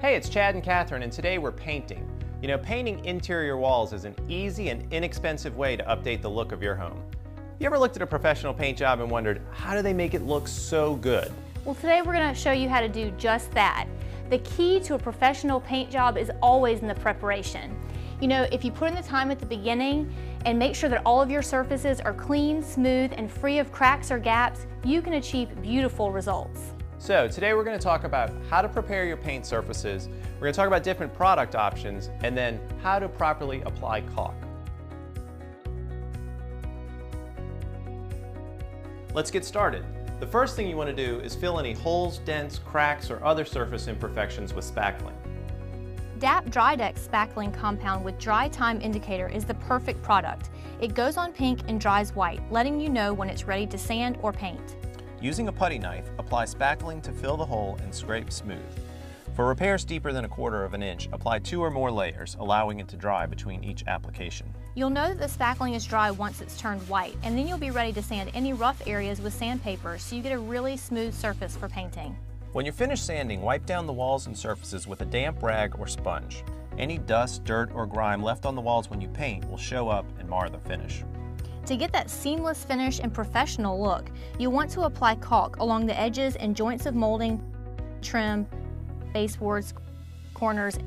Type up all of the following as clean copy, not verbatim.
Hey, it's Chad and Catherine, and today we're painting. You know, painting interior walls is an easy and inexpensive way to update the look of your home. You ever looked at a professional paint job and wondered, how do they make it look so good? Well, today we're going to show you how to do just that. The key to a professional paint job is always in the preparation. You know, if you put in the time at the beginning and make sure that all of your surfaces are clean, smooth, and free of cracks or gaps, you can achieve beautiful results. So today we're going to talk about how to prepare your paint surfaces. We're going to talk about different product options and then how to properly apply caulk. Let's get started. The first thing you want to do is fill any holes, dents, cracks, or other surface imperfections with spackling. DAP Drydex spackling compound with dry time indicator is the perfect product. It goes on pink and dries white, letting you know when it's ready to sand or paint. Using a putty knife, apply spackling to fill the hole and scrape smooth. For repairs deeper than 1/4 of an inch, apply 2 or more layers, allowing it to dry between each application. You'll know that the spackling is dry once it's turned white, and then you'll be ready to sand any rough areas with sandpaper so you get a really smooth surface for painting. When you're finished sanding, wipe down the walls and surfaces with a damp rag or sponge. Any dust, dirt, or grime left on the walls when you paint will show up and mar the finish. To get that seamless finish and professional look, you'll want to apply caulk along the edges and joints of molding, trim, baseboards, corners,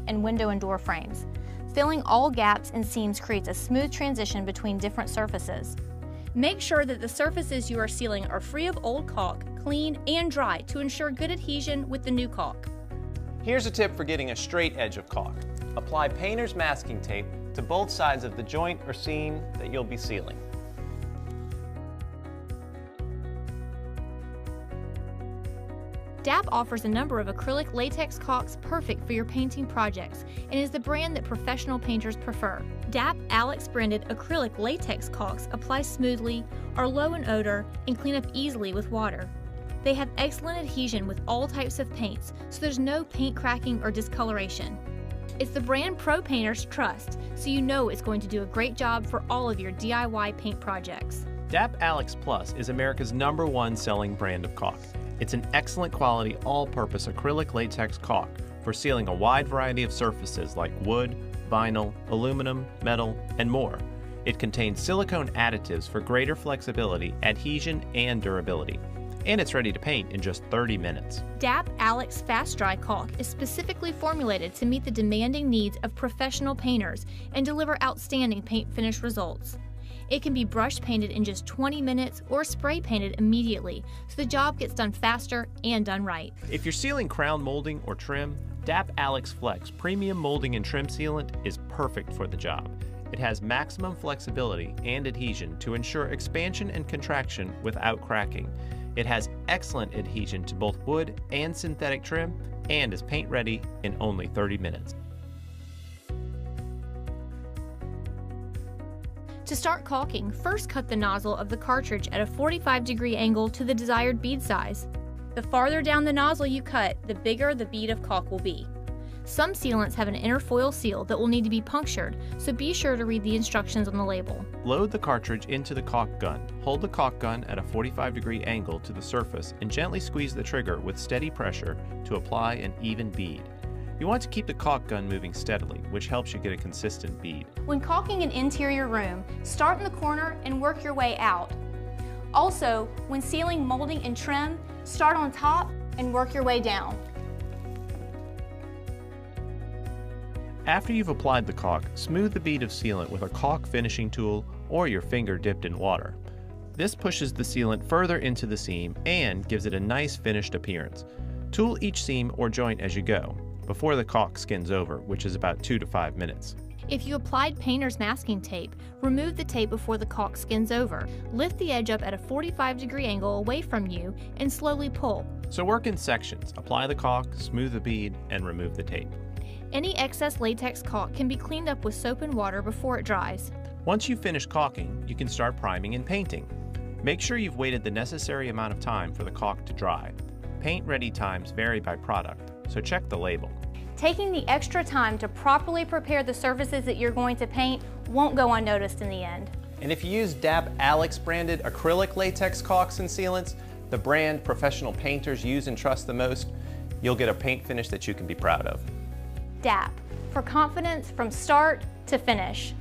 and window and door frames. Filling all gaps and seams creates a smooth transition between different surfaces. Make sure that the surfaces you are sealing are free of old caulk, clean, and dry to ensure good adhesion with the new caulk. Here's a tip for getting a straight edge of caulk. Apply painter's masking tape to both sides of the joint or seam that you'll be sealing. DAP offers a number of acrylic latex caulks perfect for your painting projects and is the brand that professional painters prefer. DAP Alex branded acrylic latex caulks apply smoothly, are low in odor, and clean up easily with water. They have excellent adhesion with all types of paints, so there's no paint cracking or discoloration. It's the brand pro painters trust, so you know it's going to do a great job for all of your DIY paint projects. DAP Alex Plus is America's #1 selling brand of caulk. It's an excellent quality all-purpose acrylic latex caulk for sealing a wide variety of surfaces like wood, vinyl, aluminum, metal, and more. It contains silicone additives for greater flexibility, adhesion, and durability. And it's ready to paint in just 30 minutes. DAP Alex Fast Dry Caulk is specifically formulated to meet the demanding needs of professional painters and deliver outstanding paint finish results. It can be brush painted in just 20 minutes or spray painted immediately, so the job gets done faster and done right. If you're sealing crown molding or trim, DAP Alex Flex Premium Molding and Trim Sealant is perfect for the job. It has maximum flexibility and adhesion to ensure expansion and contraction without cracking. It has excellent adhesion to both wood and synthetic trim and is paint ready in only 30 minutes. To start caulking, first cut the nozzle of the cartridge at a 45-degree angle to the desired bead size. The farther down the nozzle you cut, the bigger the bead of caulk will be. Some sealants have an inner foil seal that will need to be punctured, so be sure to read the instructions on the label. Load the cartridge into the caulk gun. Hold the caulk gun at a 45-degree angle to the surface and gently squeeze the trigger with steady pressure to apply an even bead. You want to keep the caulk gun moving steadily, which helps you get a consistent bead. When caulking an interior room, start in the corner and work your way out. Also, when sealing molding and trim, start on top and work your way down. After you've applied the caulk, smooth the bead of sealant with a caulk finishing tool or your finger dipped in water. This pushes the sealant further into the seam and gives it a nice finished appearance. Tool each seam or joint as you go, before the caulk skins over, which is about 2 to 5 minutes. If you applied painter's masking tape, remove the tape before the caulk skins over. Lift the edge up at a 45-degree angle away from you and slowly pull. So work in sections. Apply the caulk, smooth the bead, and remove the tape. Any excess latex caulk can be cleaned up with soap and water before it dries. Once you've finished caulking, you can start priming and painting. Make sure you've waited the necessary amount of time for the caulk to dry. Paint-ready times vary by product, so check the label. Taking the extra time to properly prepare the surfaces that you're going to paint won't go unnoticed in the end. And if you use DAP Alex branded acrylic latex caulks and sealants, the brand professional painters use and trust the most, You'll get a paint finish that you can be proud of. DAP, for confidence from start to finish.